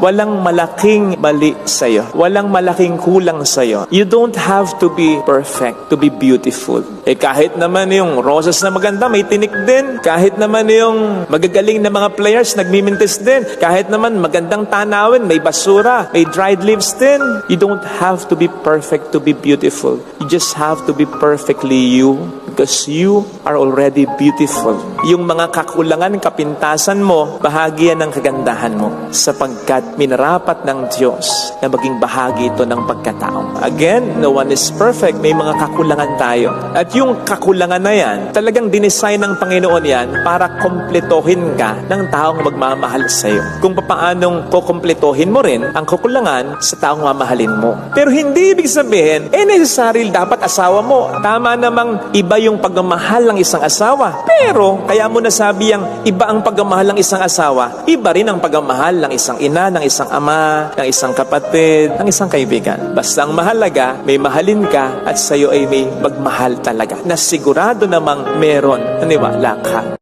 Walang malaking mali sa'yo. Walang malaking kulang sa'yo. You don't have to be perfect to be beautiful. Kahit naman yung roses na maganda, may tinik din. Kahit naman yung magagaling na mga players, nagmimintis din. Kahit naman magandang tanawin, may basura, may dried leaves din. You don't have to be perfect to be beautiful. You just have to be perfectly you because you are already beautiful. Yung mga kakulangan, kapintasan mo, bahagi yan ng kagandahan mo sapagkat minarapat ng Diyos na maging bahagi ito ng pagkatao. Again, no one is perfect. May mga kakulangan tayo. At yung kakulangan na yan, talagang dinesign ng Panginoon yan para kompletohin ka ng taong magmamahal sa iyo. Kung paanong kukompletohin mo rin ang kakulangan sa taong mamahalin mo. Pero hindi ibig sabihin, necessary dapat asawa mo. Tama namang iba yung pagmamahal ng isang asawa. Pero, kaya mo nasabi ang iba ang pagmamahal ng isang asawa, iba rin ang pagmamahal ng isang ina, ng isang ama, ng isang kapatid, ng isang kaibigan. Basta ang mahalaga, may mahalin ka at sa'yo ay may magmahal talaga. Na sigurado namang meron, naniwala ka.